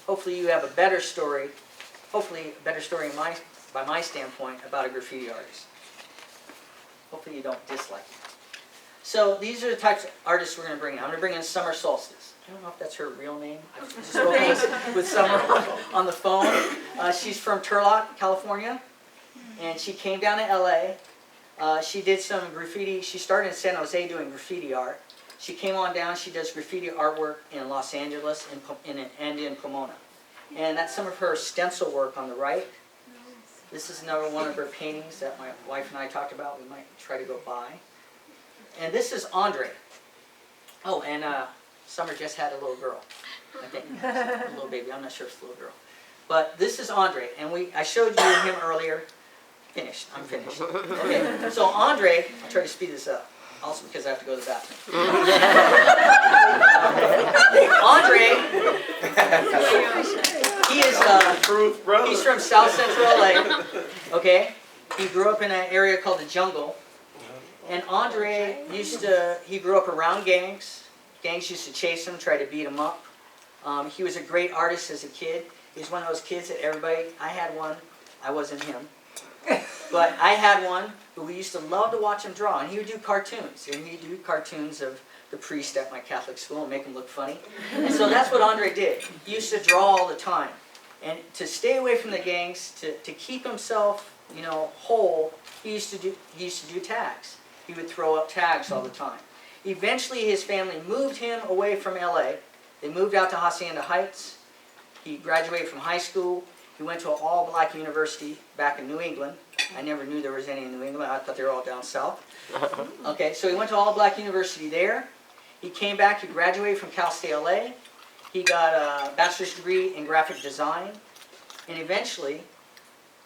hopefully you have a better story, hopefully a better story by my standpoint about a graffiti artist. Hopefully you don't dislike it. So these are the types of artists we're going to bring in. I'm going to bring in Summer Solstice. I don't know if that's her real name. I've spoken with Summer on the phone. She's from Turlock, California, and she came down to LA. She did some graffiti. She started in San Jose doing graffiti art. She came on down. She does graffiti artwork in Los Angeles and in Pomona. And that's some of her stencil work on the right. This is another one of her paintings that my wife and I talked about. We might try to go by. And this is Andre. Oh, and Summer just had a little girl, I think. A little baby. I'm not sure if it's a little girl. But this is Andre, and I showed you him earlier. Finished. I'm finished. Okay. So Andre, I'll try to speed this up. Also because I have to go to the bathroom. Andre, he's from South Central LA. Okay. He grew up in an area called the Jungle. And Andre he grew up around gangs. Gangs used to chase him, try to beat him up. He was a great artist as a kid. He was one of those kids that I had one, I wasn't him. But I had one who we used to love to watch him draw. And he would do cartoons. And he'd do cartoons of the priest at my Catholic school and make him look funny. And so that's what Andre did. He used to draw all the time. And to stay away from the gangs, to keep himself, whole, he used to do tags. He would throw up tags all the time. Eventually his family moved him away from LA. They moved out to Hacienda Heights. He graduated from high school. He went to an all-black university back in New England. I never knew there was any in New England. I thought they were all down south. Okay, so he went to all-black university there. He came back. He graduated from Cal State LA. He got a bachelor's degree in graphic design. And eventually,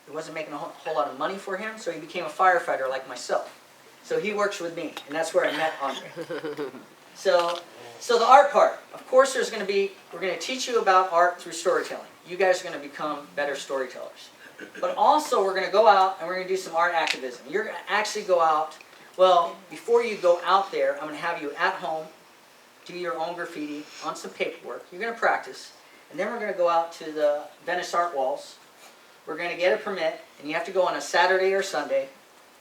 it wasn't making a whole lot of money for him, so he became a firefighter like myself. So he works with me, and that's where I met Andre. So the art part. Of course, we're going to teach you about art through storytelling. You guys are going to become better storytellers. But also, we're going to go out and we're going to do some art activism. You're going to actually go out. Well, before you go out there, I'm going to have you at home do your own graffiti on some paperwork. You're going to practice. And then we're going to go out to the Venice Art Walls. We're going to get a permit, and you have to go on a Saturday or Sunday,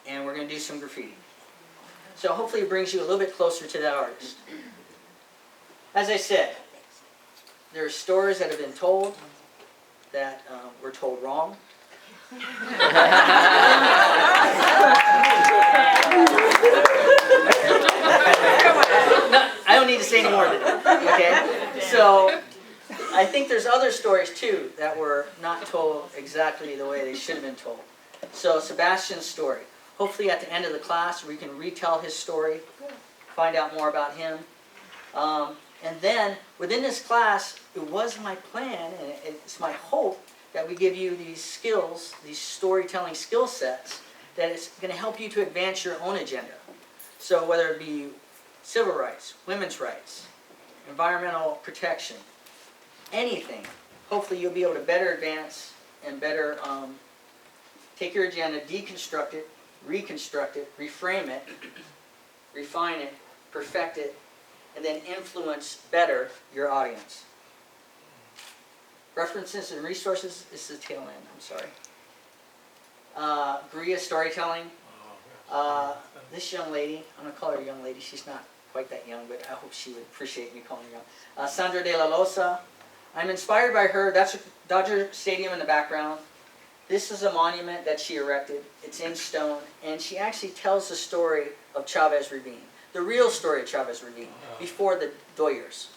and we're going to do some graffiti. So hopefully it brings you a little bit closer to that artist. As I said, there are stories that have been told that were told wrong. No, I don't need to say any more than that. Okay? So I think there's other stories too that were not told exactly the way they should have been told. So Sebastian's story. Hopefully at the end of the class we can retell his story, find out more about him. And then within this class, it was my plan and it's my hope that we give you these skills, these storytelling skill sets, that is going to help you to advance your own agenda. So whether it be civil rights, women's rights, environmental protection, anything, hopefully you'll be able to better advance and better take your agenda, deconstruct it, reconstruct it, reframe it, refine it, perfect it, and then influence better your audience. References and resources, this is the tail end, I'm sorry. Guerrilla storytelling. This young lady, I'm going to call her a young lady, she's not quite that young, but I hope she would appreciate me calling her young. Sandra de la Losa. I'm inspired by her. That's Dodger Stadium in the background. This is a monument that she erected. It's in stone, and she actually tells the story of Chavez Ravine. The real story of Chavez Ravine, before the Doyers.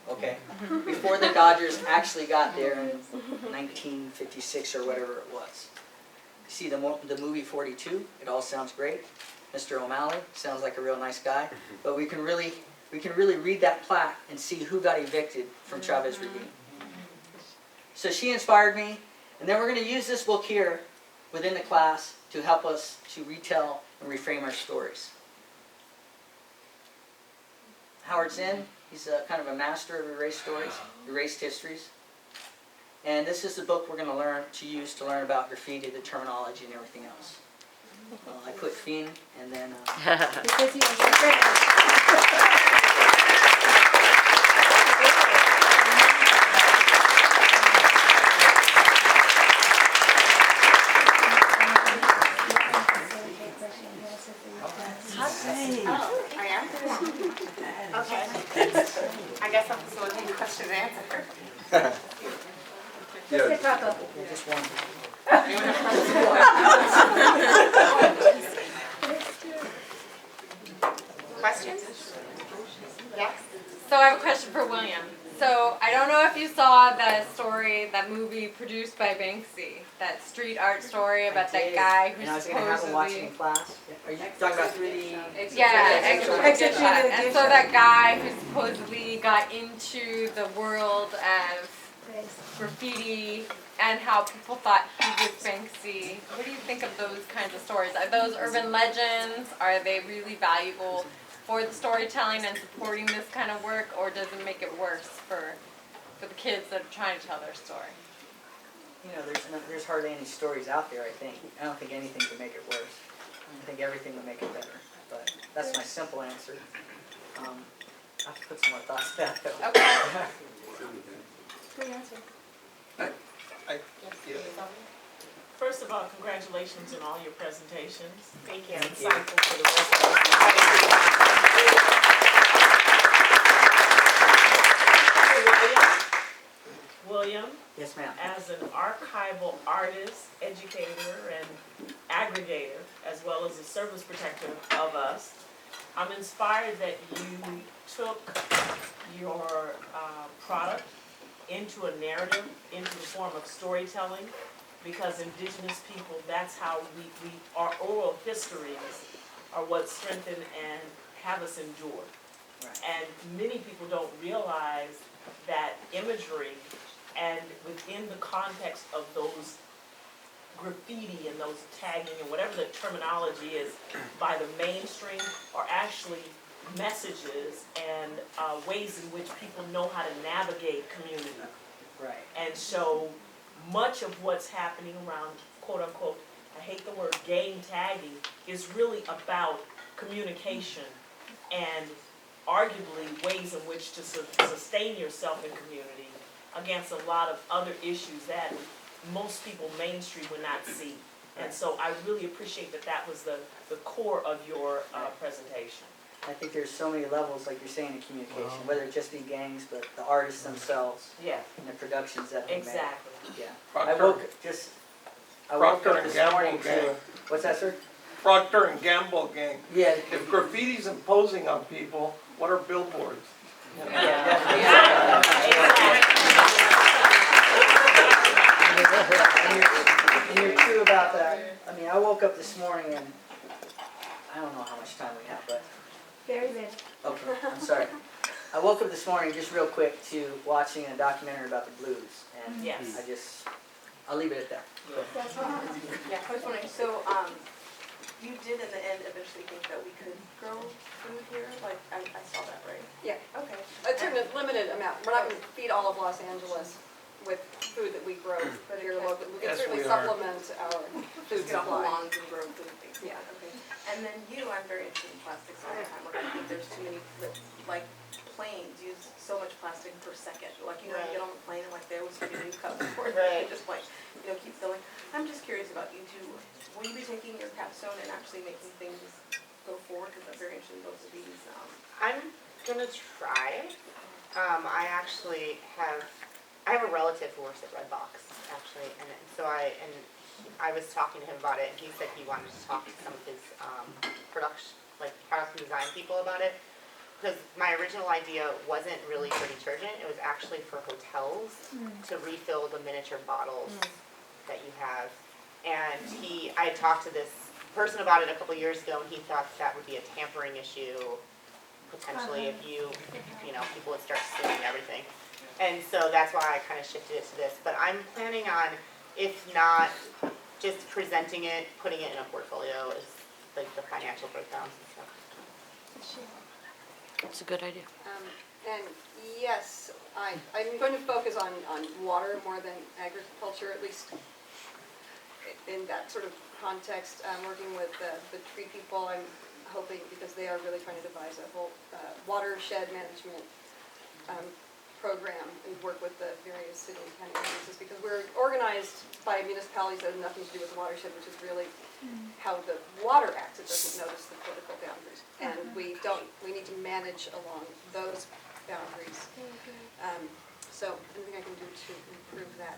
Okay? Before the Dodgers actually got there in 1956 or whatever it was. You see the movie 42? It all sounds great. Mr. O'Malley sounds like a real nice guy. But we can really read that plaque and see who got evicted from Chavez Ravine. So she inspired me. And then we're going to use this book here within the class to help us to retell and reframe our stories. Howard Zinn, he's kind of a master of erased stories, erased histories. And this is the book we're going to use to learn about graffiti, the terminology, and everything else. I put Fiend and then... Because he was Yeah. Yeah, just one. Questions? Yes? So I have a question for William. So I don't know if you saw that story, that movie produced by Banksy, that street art story about that guy who and I was going to have him watch it in supposedly... class. Are you talking about 3D? Yeah, executed and so that guy who supposedly got into the world of graffiti and how people thought he was Banksy. What do you think of those kinds of stories? Are those urban legends? Are they really valuable for the storytelling and supporting this kind of work, or does it make it worse for the kids that are trying to tell their story? You know, there's hardly any stories out there, I think. I don't think anything can make it worse. I think everything would make it better. But that's my simple answer. I have to put some more thoughts to that, though. Okay. Good answer. First of all, congratulations on all your presentations. Thank you. And insightful for the rest of us. William, Yes, ma'am. as an archival artist, educator, and aggregator, as well as a service protector of us, I'm inspired that you took your product into a narrative, into the form of storytelling, because indigenous people, that's how our oral histories are what strengthen and have us endure. Right. And many people don't realize that imagery, and within the context of those graffiti and those tagging and whatever the terminology is by the mainstream, are actually messages and ways in which people know how to navigate community. Right. And so much of what's happening around, quote unquote, I hate the word gang tagging, is really about communication and arguably ways in which to sustain yourself in community against a lot of other issues that most people mainstream would not see. And so I really appreciate that that was the core of your presentation. I think there's so many levels, like you're saying, in communication, whether it just be gangs, but the artists themselves Yeah, and the productions that they make. exactly. Yeah. Procter- I woke Procter up and this Gamble morning gang. to, what's that, sir? Procter and Gamble gang. Yeah. If graffiti's imposing on people, what are billboards? Yeah, definitely. And you're true about that. I mean, I woke up this morning and I don't know how much time we have, but Very good. okay, I'm sorry. I woke up this morning just real quick to watching a documentary about the blues, and Yes. I'll leave it at that. That's what happened. Yeah, I was wondering, so, you did in the end eventually think that we could grow food here? Like, I saw that, right? Yeah, Okay. a certain limited amount. We're not going to feed all of Los Angeles with food that we grow here locally. We can Yes, certainly we are. supplement our food Just get off the supply. lawns and grow food and things. Yeah. Okay. And then I'm very interested in plastics all the time. Like, I think there's too many, like, planes use so much plastic per second. Like, you get on the plane and like they always give you new cups for it. Right. Just like, keep filling. I'm just curious about you two. Will you be taking your capstone and actually making things go forward? Because I'm very interested in both of these. I'm gonna try. I actually have a relative who works at Redbox, actually, and so I was talking to him about it, and he said he wanted to talk to some of his product and design people about it. Because my original idea wasn't really for detergent, it was actually for hotels to refill the miniature bottles that you have. And I had talked to this person about it a couple years ago, and he thought that would be a tampering issue, potentially, if people would start stealing everything. And so that's why I kind of shifted it to this. But I'm planning on, if not just presenting it, putting it in a portfolio, is like the financial breakdowns and stuff. That's a good idea. And yes, I'm going to focus on water more than agriculture, at least in that sort of context. Working with the tree people, I'm hoping, because they are really trying to devise a whole watershed management program and work with the various city and county agencies, because we're organized by municipalities that have nothing to do with the watershed, which is really how the water acts. It doesn't notice the political boundaries, and we need to manage along those boundaries. So anything I can do to improve that.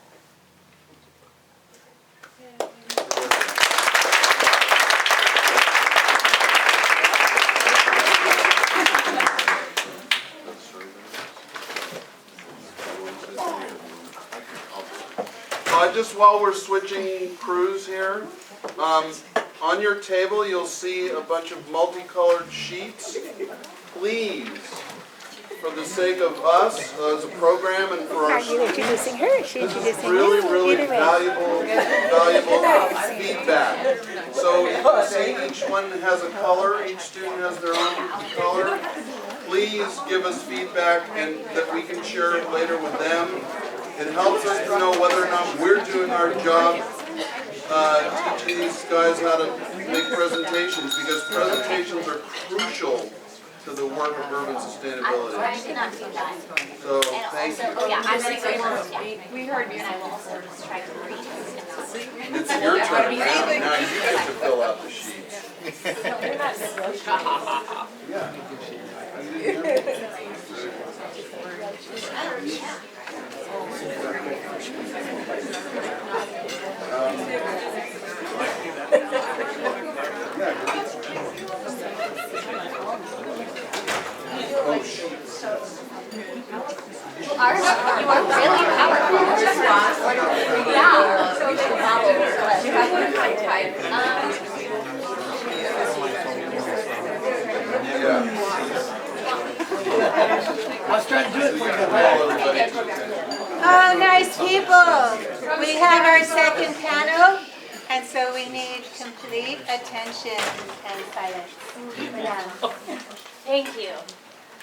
Just while we're switching crews here, on your table you'll see a bunch of multicolored sheets. Please, for the sake of us as a program and for our students, Introducing her, she introducing really, really valuable feedback. So you can see each one has a color, each student has their own color. Please give us feedback and that we can share it later with them. It helps us to know whether or not we're doing our job teaching these guys how to make presentations, because presentations are crucial to the work of urban sustainability. I did not do that. So, And thank also, you. oh yeah, I'm gonna go first, yeah. We heard you. And I will also just try to read. It's your turn now. Now you get to fill out the sheets. Oh, sheets. You are really powerful. Yeah. Oh, nice people. We have our second panel, and so we need complete attention and silence. Yeah. Thank you.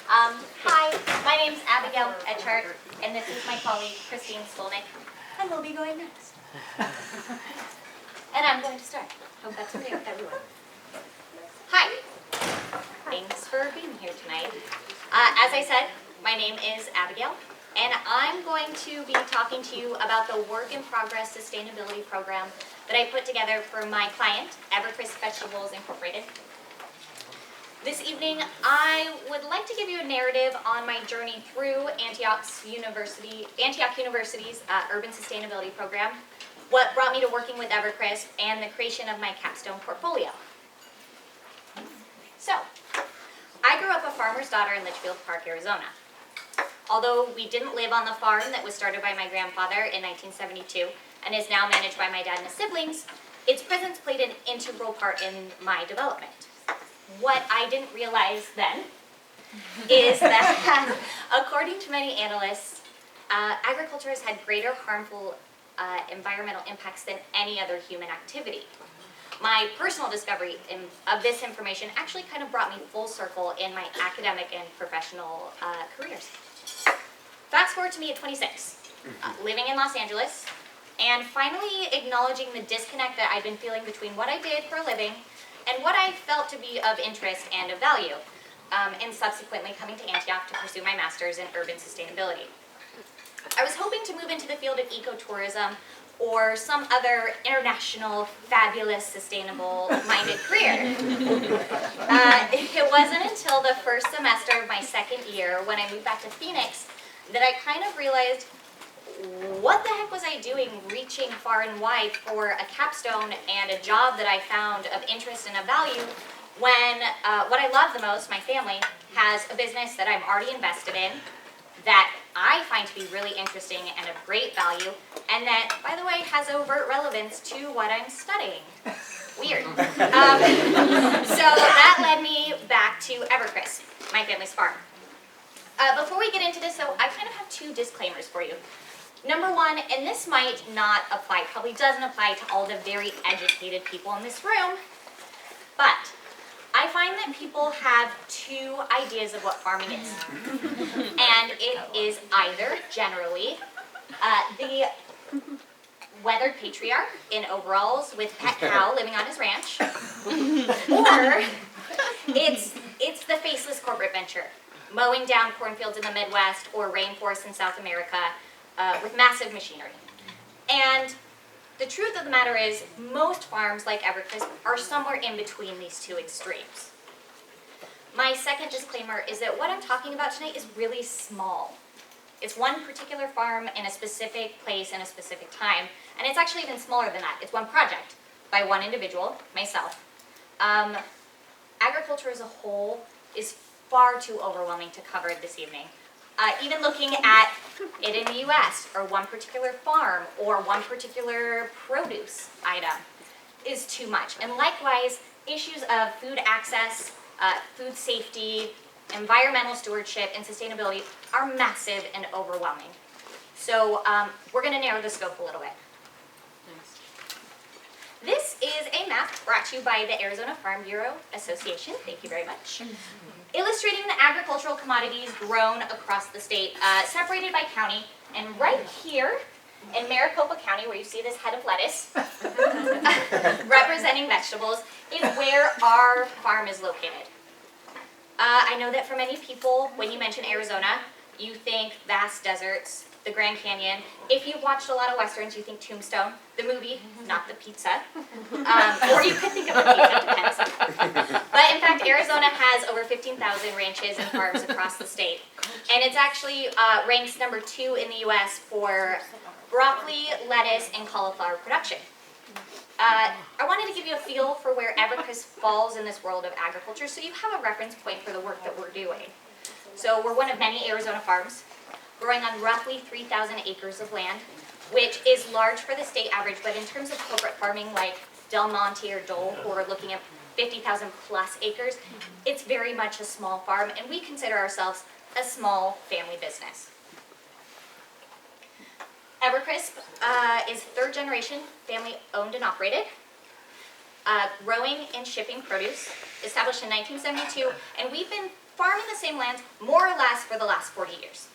Hi, my name's Abigail Etchart, and this is my colleague Christine Stolnick, and we'll be going next. And I'm going to start. Hope that's okay with everyone. Hi. Thanks for being here tonight. As I said, my name is Abigail, and I'm going to be talking to you about the Work in Progress Sustainability Program that I put together for my client, Evercrisp Vegetables Incorporated. This evening, I would like to give you a narrative on my journey through Antioch University's Urban Sustainability Program, what brought me to working with Evercrisp, and the creation of my capstone portfolio. So, I grew up a farmer's daughter in Litchfield Park, Arizona. Although we didn't live on the farm that was started by my grandfather in 1972 and is now managed by my dad and his siblings, its presence played an integral part in my development. What I didn't realize then is that, according to many analysts, agriculture has had greater harmful environmental impacts than any other human activity. My personal discovery of this information actually kind of brought me full circle in my academic and professional careers. Fast forward to me at 26, living in Los Angeles, and finally acknowledging the disconnect that I'd been feeling between what I did for a living and what I felt to be of interest and of value, and subsequently coming to Antioch to pursue my master's in urban sustainability. I was hoping to move into the field of ecotourism or some other international, fabulous, sustainable-minded career. It wasn't until the first semester of my second year, when I moved back to Phoenix, that I kind of realized, what the heck was I doing reaching far and wide for a capstone and a job that I found of interest and of value when what I love the most, my family, has a business that I'm already invested in, that I find to be really interesting and of great value, and that, by the way, has overt relevance to what I'm studying. Weird. So that led me back to Evercrisp, my family's farm. Before we get into this, though, I kind of have two disclaimers for you. Number one, and this might not apply, probably doesn't apply to all the very educated people in this room, but I find that people have two ideas of what farming is. And it is either, generally, the weathered patriarch in overalls with pet cow living on his ranch, or it's the faceless corporate venture, mowing down cornfields in the Midwest or rainforests in South America with massive machinery. And the truth of the matter is, most farms like Evercrisp are somewhere in between these two extremes. My second disclaimer is that what I'm talking about tonight is really small. It's one particular farm in a specific place in a specific time, and it's actually even smaller than that. It's one project by one individual, myself. Agriculture as a whole is far too overwhelming to cover this evening. Even looking at it in the US, or one particular farm, or one particular produce item is too much. And likewise, issues of food access, food safety, environmental stewardship, and sustainability are massive and overwhelming. So we're going to narrow the scope a little bit. This is a map brought to you by the Arizona Farm Bureau Association. Thank you very much. Illustrating the agricultural commodities grown across the state, separated by county. And right here in Maricopa County, where you see this head of lettuce, representing vegetables, is where our farm is located. I know that for many people, when you mention Arizona, you think vast deserts, the Grand Canyon. If you've watched a lot of Westerns, you think Tombstone, the movie, not the pizza. Or you could think of the pizza, depends. But in fact, Arizona has over 15,000 ranches and farms across the state. And it's actually ranks number 2 in the US for broccoli, lettuce, and cauliflower production. I wanted to give you a feel for where Evercrisp falls in this world of agriculture, so you have a reference point for the work that we're doing. So we're one of many Arizona farms, growing on roughly 3,000 acres of land, which is large for the state average, but in terms of corporate farming like Del Monte or Dole, who are looking at 50,000 plus acres, it's very much a small farm, and we consider ourselves a small family business. Evercrisp is 3rd generation, family owned and operated, growing and shipping produce, established in 1972, and we've been farming the same lands more or less for the last 40 years.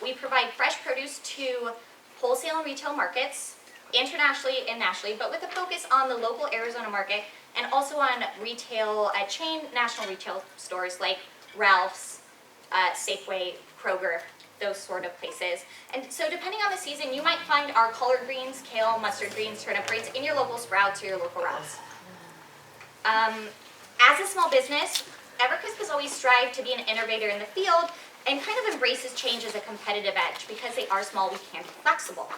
We provide fresh produce to wholesale and retail markets, internationally and nationally, but with a focus on the local Arizona market and also on retail, chain national retail stores like Ralph's, Safeway, Kroger, those sort of places. And so depending on the season, you might find our collard greens, kale, mustard greens, turnip greens in your local Sprouts or your local Ralph's. As a small business, Evercrisp has always strived to be an innovator in the field and kind of embraces change as a competitive edge. Because they are small, we can be flexible.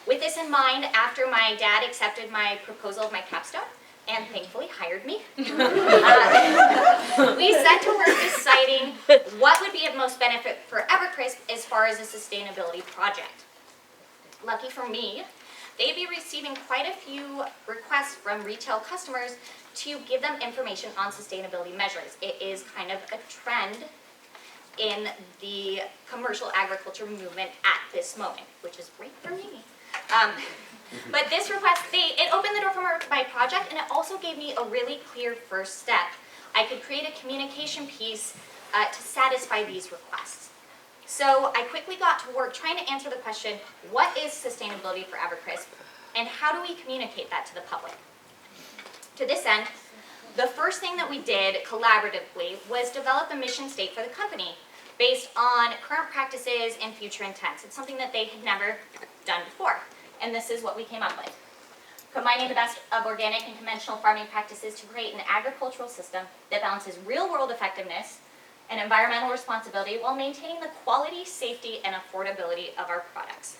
With this in mind, after my dad accepted my proposal of my capstone, and thankfully hired me, we set to work deciding what would be of most benefit for Evercrisp as far as a sustainability project. Lucky for me, they'd be receiving quite a few requests from retail customers to give them information on sustainability measures. It is kind of a trend in the commercial agriculture movement at this moment, which is great for me. But this request, it opened the door for my project, and it also gave me a really clear first step. I could create a communication piece to satisfy these requests. So I quickly got to work trying to answer the question, what is sustainability for Evercrisp, and how do we communicate that to the public? To this end, the first thing that we did collaboratively was develop a mission state for the company based on current practices and future intents. It's something that they had never done before, and this is what we came up with. Combining the best of organic and conventional farming practices to create an agricultural system that balances real-world effectiveness and environmental responsibility while maintaining the quality, safety, and affordability of our products.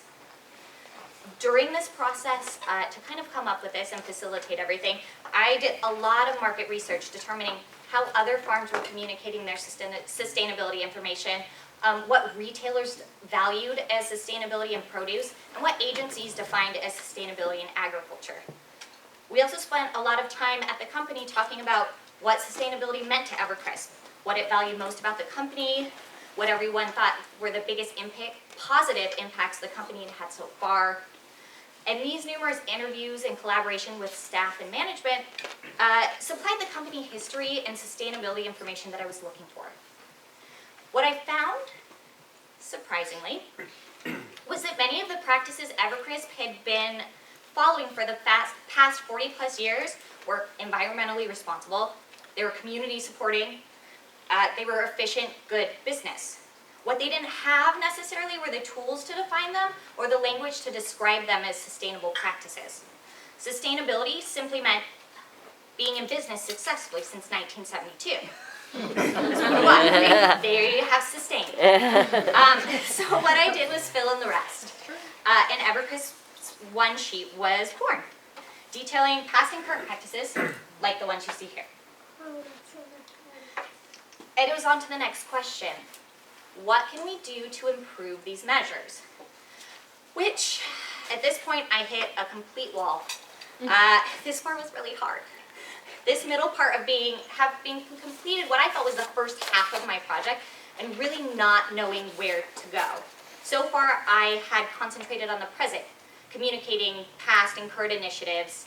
During this process, to kind of come up with this and facilitate everything, I did a lot of market research determining how other farms were communicating their sustainability information, what retailers valued as sustainability in produce, and what agencies defined as sustainability in agriculture. We also spent a lot of time at the company talking about what sustainability meant to Evercrisp, what it valued most about the company, what everyone thought were the biggest positive impacts the company had had so far. And these numerous interviews and collaboration with staff and management supplied the company history and sustainability information that I was looking for. What I found, surprisingly, was that many of the practices Evercrisp had been following for the past 40 plus years were environmentally responsible, they were community supporting, they were efficient, good business. What they didn't have necessarily were the tools to define them or the language to describe them as sustainable practices. Sustainability simply meant being in business successfully since 1972. Well, there you have sustained. So what I did was fill in the rest. And Evercrisp's one sheet was corn, detailing past and current practices, like the ones you see here. And it was on to the next question. What can we do to improve these measures? Which, at this point, I hit a complete wall. This part was really hard. This middle part of having completed what I felt was the first half of my project and really not knowing where to go. So far, I had concentrated on the present, communicating past and current initiatives,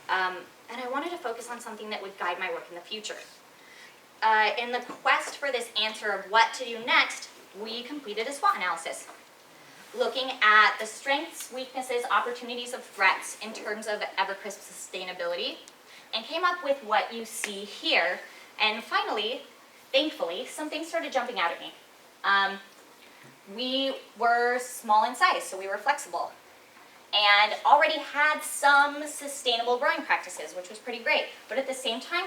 and I wanted to focus on something that would guide my work in the future. In the quest for this answer of what to do next, we completed a SWOT analysis, looking at the strengths, weaknesses, opportunities, of threats in terms of Evercrisp sustainability, and came up with what you see here. And finally, thankfully, something started jumping out at me. We were small in size, so we were flexible, and already had some sustainable growing practices, which was pretty great, but at the same time,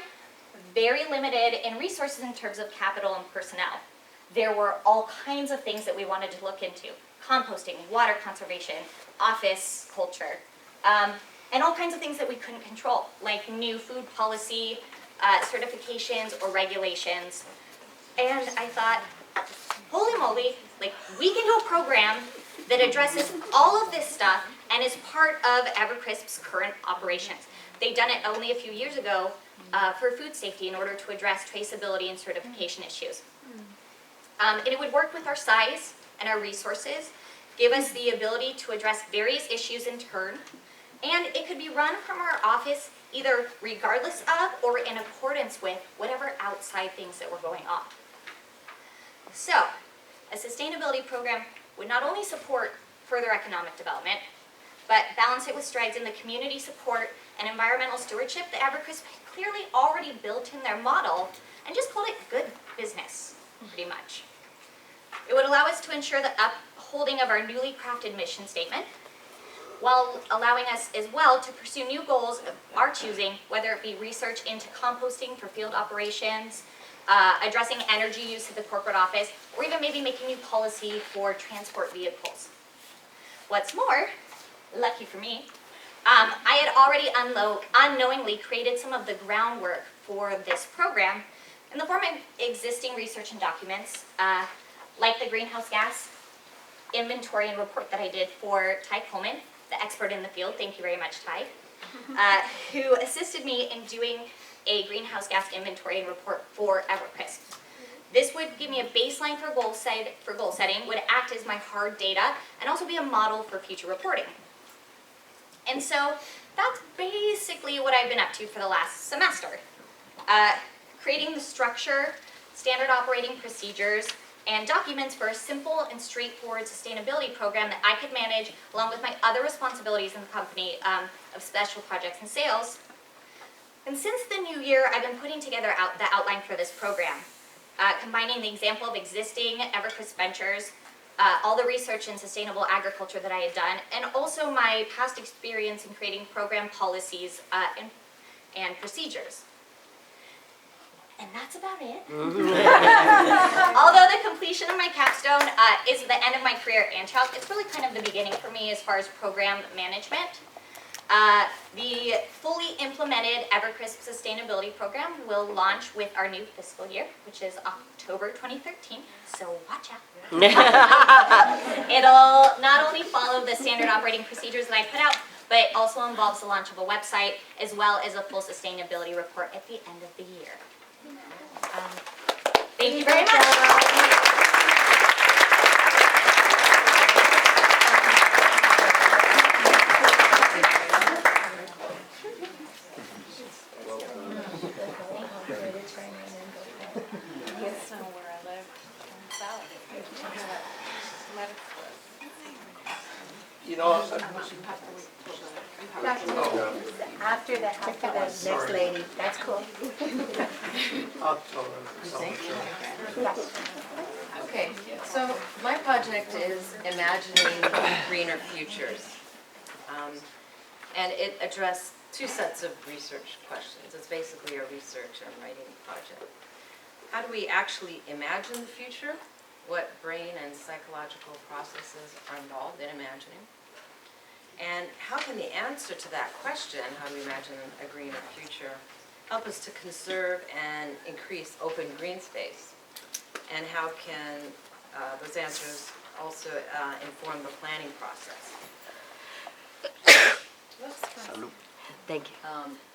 very limited in resources in terms of capital and personnel. There were all kinds of things that we wanted to look into: composting, water conservation, office culture, and all kinds of things that we couldn't control, like new food policy, certifications, or regulations. And I thought, holy moly, like, we can do a program that addresses all of this stuff and is part of Evercrisp's current operations. They'd done it only a few years ago for food safety in order to address traceability and certification issues. And it would work with our size and our resources, give us the ability to address various issues in turn, and it could be run from our office either regardless of or in accordance with whatever outside things that were going on. So, a sustainability program would not only support further economic development, but balance it with strides in the community support and environmental stewardship that Evercrisp clearly already built in their model, and just called it good business, pretty much. It would allow us to ensure the upholding of our newly crafted mission statement, while allowing us as well to pursue new goals of our choosing, whether it be research into composting for field operations, addressing energy use at the corporate office, or even maybe making new policy for transport vehicles. What's more, lucky for me, I had already unknowingly created some of the groundwork for this program in the form of existing research and documents, like the greenhouse gas inventory and report that I did for Ty Coleman, the expert in the field. Thank you very much, Ty, who assisted me in doing a greenhouse gas inventory and report for Evercrisp. This would give me a baseline for goal setting, would act as my hard data, and also be a model for future reporting. And so that's basically what I've been up to for the last semester. Creating the structure, standard operating procedures, and documents for a simple and straightforward sustainability program that I could manage along with my other responsibilities in the company of special projects and sales. And since the new year, I've been putting together the outline for this program, combining the example of existing Evercrisp ventures, all the research in sustainable agriculture that I had done, and also my past experience in creating program policies and procedures. And that's about it. Although the completion of my capstone is the end of my career at Antioch, it's really kind of the beginning for me as far as program management. The fully implemented Evercrisp sustainability program will launch with our new fiscal year, which is October 2013, so watch out. It'll not only follow the standard operating procedures that I put out, but it also involves the launch of a website as well as a full sustainability report at the end of the year. Thank you very much. You know, After the next lady, that's cool. I'll tell them something. Okay, so my project is imagining greener futures. And it addressed two sets of research questions. It's basically a research and writing project. how do we actually imagine the future? What brain and psychological processes are involved in imagining? And how can the answer to that question, how do we imagine a greener future, help us to conserve and increase open green space? And how can those answers also inform the planning process? Thank you.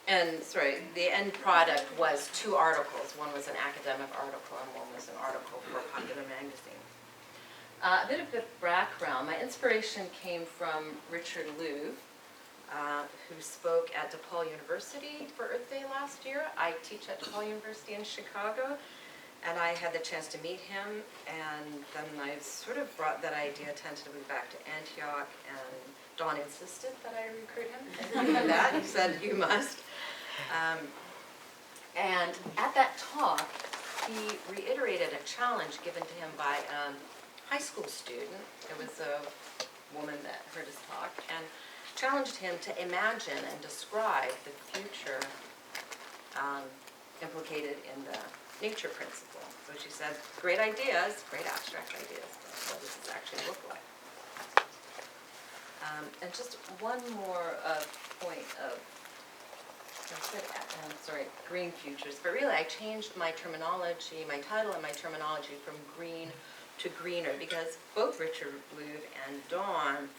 And sorry, the end product was 2 articles. One was an academic article and one was an article for a popular magazine. A bit of background. My inspiration came from Richard Louv, who spoke at DePaul University for Earth Day last year. I teach at DePaul University in Chicago, and I had the chance to meet him, and then I sort of brought that idea tentatively back to Antioch, and Dawn insisted that I recruit him. And he did that. He said, you must. And at that talk, he reiterated a challenge given to him by a high school student. It was a woman that heard his talk, and challenged him to imagine and describe the future implicated in the nature principle. So she said, great ideas, great abstract ideas, but what does this actually look like? And just one more point of, green futures, but really I changed my terminology, my title and my terminology from green to greener, because both Richard Louv and Dawn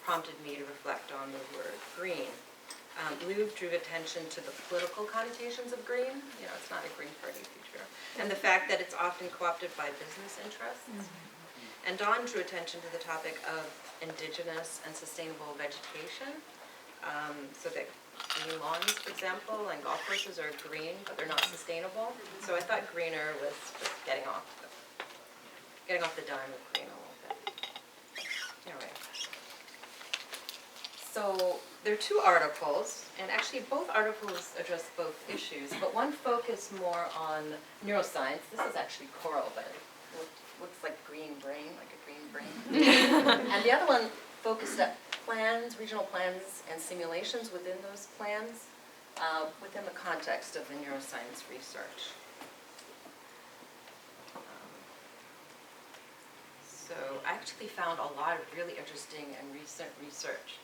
prompted me to reflect on the word green. Louv drew attention to the political connotations of green. You know, it's not a Green Party future. And the fact that it's often co-opted by business interests. And Dawn drew attention to the topic of indigenous and sustainable vegetation. So that green lawns, for example, and golf courses are green, but they're not sustainable. So I thought greener was just getting off the dime of green a little bit. Anyway. So there are 2 articles, and actually both articles address both issues, but one focused more on neuroscience. This is actually coral, but it looks like green brain, like a green brain. And the other one focused at plans, regional plans, and simulations within those plans, within the context of the neuroscience research. So I actually found a lot of really interesting and recent research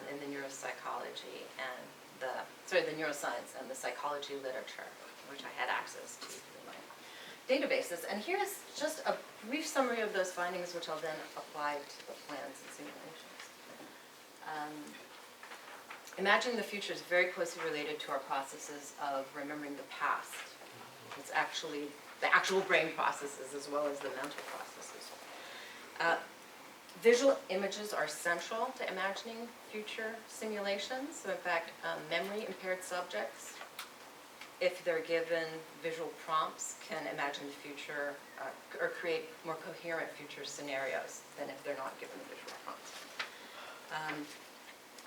in the neuropsychology and the neuroscience and the psychology literature, which I had access to through my databases. And here's just a brief summary of those findings, which I'll then apply to the plans and simulations. Imagining the future is very closely related to our processes of remembering the past. It's actually the actual brain processes as well as the mental processes. Visual images are central to imagining future simulations. So in fact, memory-impaired subjects, if they're given visual prompts, can imagine the future or create more coherent future scenarios than if they're not given visual prompts.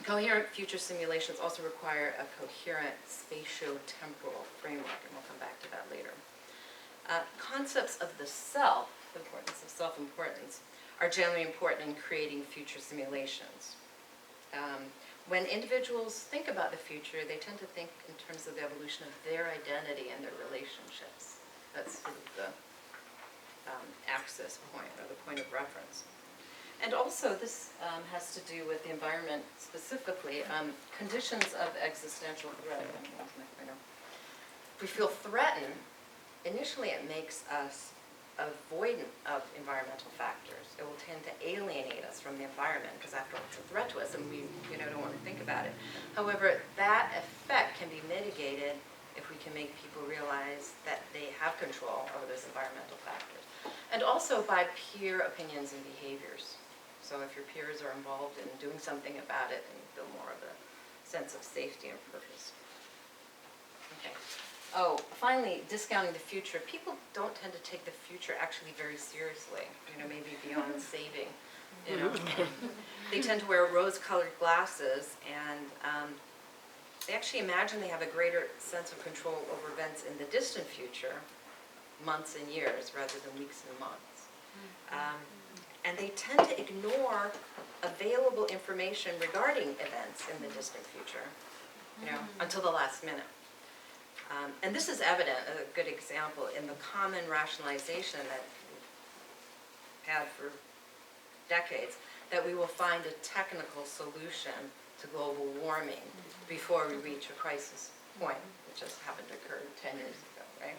Coherent future simulations also require a coherent spatio-temporal framework, and we'll come back to that later. Concepts of the self, the importance of self-importance, are generally important in creating future simulations. When individuals think about the future, they tend to think in terms of the evolution of their identity and their relationships. That's sort of the axis point, or the point of reference. And also, this has to do with the environment specifically, conditions of existential threat. If we feel threatened, initially it makes us avoidant of environmental factors. It will tend to alienate us from the environment because after all, it's a threat to us and we don't want to think about it. However, that effect can be mitigated if we can make people realize that they have control over those environmental factors. And also by peer opinions and behaviors. So if your peers are involved in doing something about it, then you feel more of a sense of safety and purpose. Okay. Oh, finally, discounting the future. People don't tend to take the future actually very seriously, maybe beyond saving, They tend to wear rose-colored glasses, and they actually imagine they have a greater sense of control over events in the distant future, months and years, rather than weeks and months. And they tend to ignore available information regarding events in the distant future, until the last minute. And this is evident, a good example, in the common rationalization that we've had for decades, that we will find a technical solution to global warming before we reach a crisis point, which just happened to occur 10 years ago, right?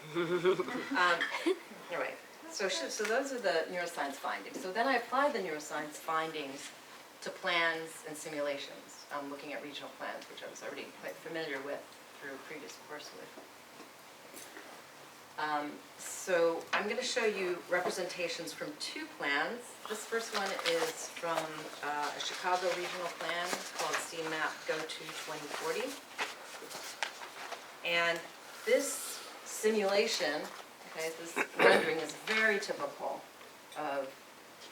Anyway, so those are the neuroscience findings. So then I applied the neuroscience findings to plans and simulations, looking at regional plans, which I was already quite familiar with through previous coursework. So I'm going to show you representations from two plans. This first one is from a Chicago regional plan called CMAP Go to 2040. And this simulation, okay, this rendering is very typical of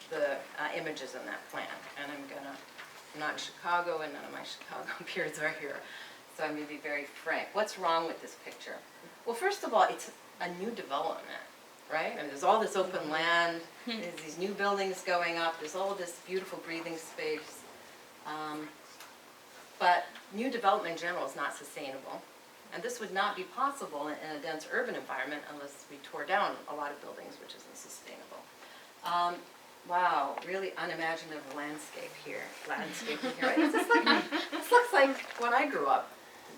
the images in that plan. And I'm not in Chicago, and none of my Chicago peers are here, so I'm going to be very frank. What's wrong with this picture? Well, first of all, it's a new development, right? I mean, there's all this open land, there's these new buildings going up, there's all this beautiful breathing space. But new development in general is not sustainable. And this would not be possible in a dense urban environment unless we tore down a lot of buildings, which isn't sustainable. Wow, really unimaginative landscape here. Landscaping here. Right? This looks like when I grew up.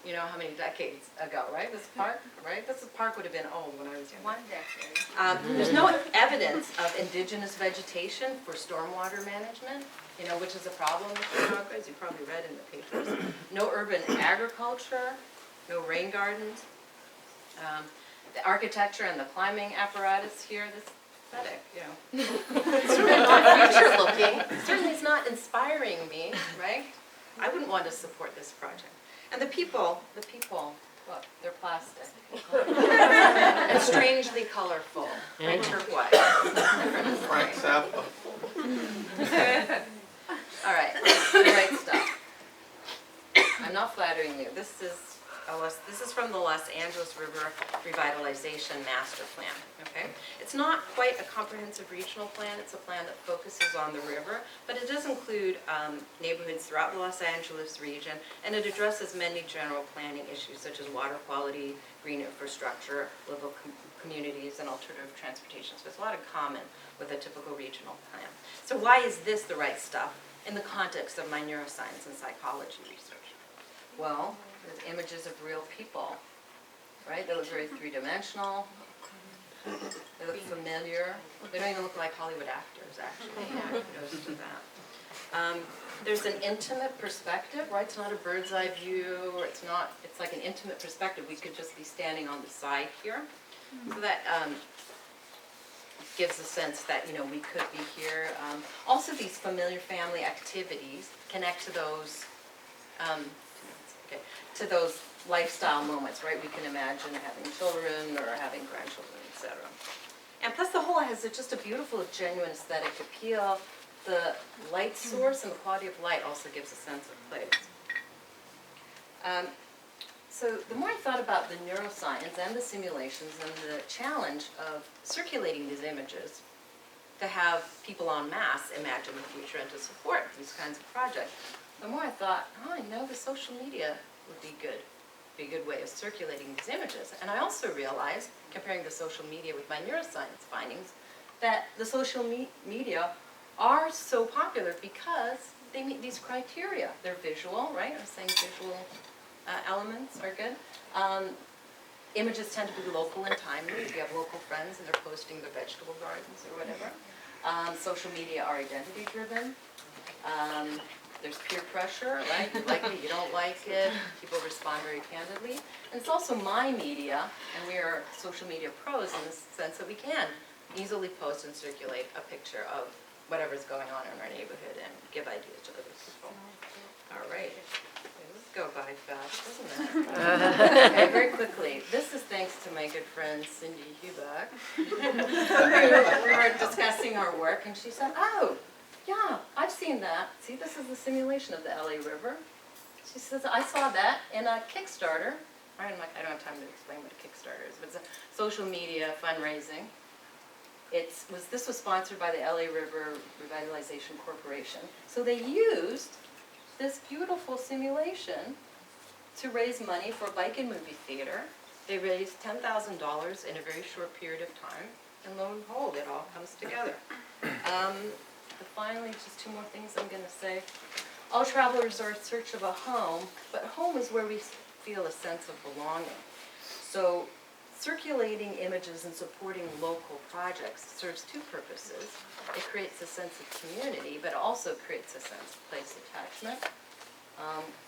You know how many decades ago, right? This park, right? This park would have been old when I was young. 1 decade. There's no evidence of indigenous vegetation for stormwater management, you know, which is a problem with Chicago, as you probably read in the papers. No urban agriculture, no rain gardens. The architecture and the climbing apparatus here, this pathetic, you know. It's really not future looking. Certainly it's not inspiring me, right? I wouldn't want to support this project. And the people, look, they're plastic. And strangely colorful, and turquoise. Frank Zappa. All right, the right stuff. I'm not flattering you. This is from the Los Angeles River Revitalization Master Plan, okay? It's not quite a comprehensive regional plan. It's a plan that focuses on the river, but it does include neighborhoods throughout the Los Angeles region, and it addresses many general planning issues such as water quality, green infrastructure, livable communities, and alternative transportation. So it's a lot in common with a typical regional plan. So why is this the right stuff in the context of my neuroscience and psychology research? Well, there's images of real people, right? They look very three-dimensional. They look familiar. They don't even look like Hollywood actors, actually. Kudos to that. There's an intimate perspective, right? It's not a bird's eye view. It's like an intimate perspective. We could just be standing on the side here. So that gives a sense that, you know, we could be here. Also, these familiar family activities connect to those lifestyle moments, right? We can imagine having children or having grandchildren, etc. And plus the whole has just a beautiful, genuine aesthetic appeal. The light source and the quality of light also gives a sense of place. So the more I thought about the neuroscience and the simulations and the challenge of circulating these images to have people en masse imagine the future and to support these kinds of projects, the more I thought, oh, I know the social media would be a good way of circulating these images. And I also realized, comparing the social media with my neuroscience findings, that the social media are so popular because they meet these criteria. They're visual, right? I was saying visual elements are good. Images tend to be local and timely. If you have local friends and they're posting their vegetable gardens or whatever. Social media are identity driven. There's peer pressure, right? You like it, you don't like it. People respond very candidly. And it's also my media, and we are social media pros in the sense that we can easily post and circulate a picture of whatever's going on in our neighborhood and give ideas to other people. All right. Let's go by fast, doesn't it? Okay, very quickly. This is thanks to my good friend Cindy Huback. We were discussing our work, and she said, oh, yeah, I've seen that. See, this is the simulation of the LA River. She says, I saw that in a Kickstarter. I'm like, I don't have time to explain what a Kickstarter is, but it's a social media fundraising. This was sponsored by the LA River Revitalization Corporation. So they used this beautiful simulation to raise money for a bike and movie theater They raised $10,000 in a very short period of time, and lo and behold, it all comes together. But finally, just two more things I'm going to say. All travelers are in search of a home, but home is where we feel a sense of belonging. So circulating images and supporting local projects serves two purposes. It creates a sense of community, but also creates a sense of place attachment.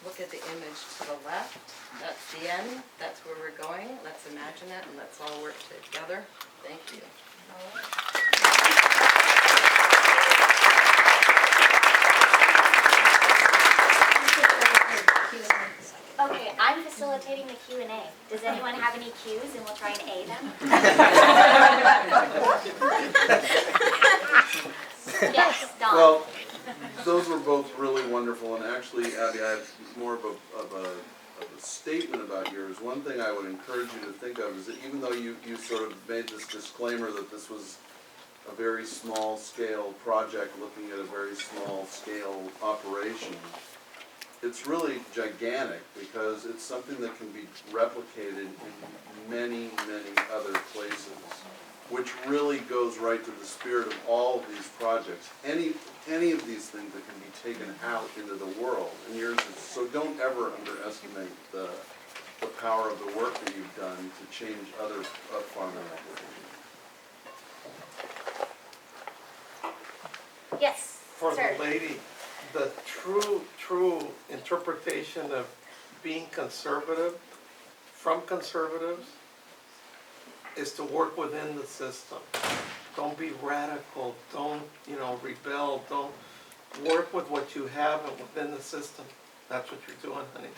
Look at the image to the left. That's the end. That's where we're going. Let's imagine it, and let's all work together. Thank you. Okay, I'm facilitating the Q&A. Does anyone have any cues and we'll try and A them? Yes, Dawn. Well, those were both really wonderful, and actually, Abby, I have more of a statement about yours. One thing I would encourage you to think of is that even though you sort of made this disclaimer that this was a very small scale project looking at a very small scale operation, it's really gigantic because it's something that can be replicated in many, many other places, which really goes right to the spirit of all of these projects. Any of these things that can be taken out into the world, and yours is, so don't ever underestimate the power of the work that you've done to change other farming operations. Yes, For sir. the lady, the true interpretation of being conservative, from conservatives, is to work within the system. Don't be radical, don't, rebel, don't work with what you have and within the system. That's what you're doing, honey.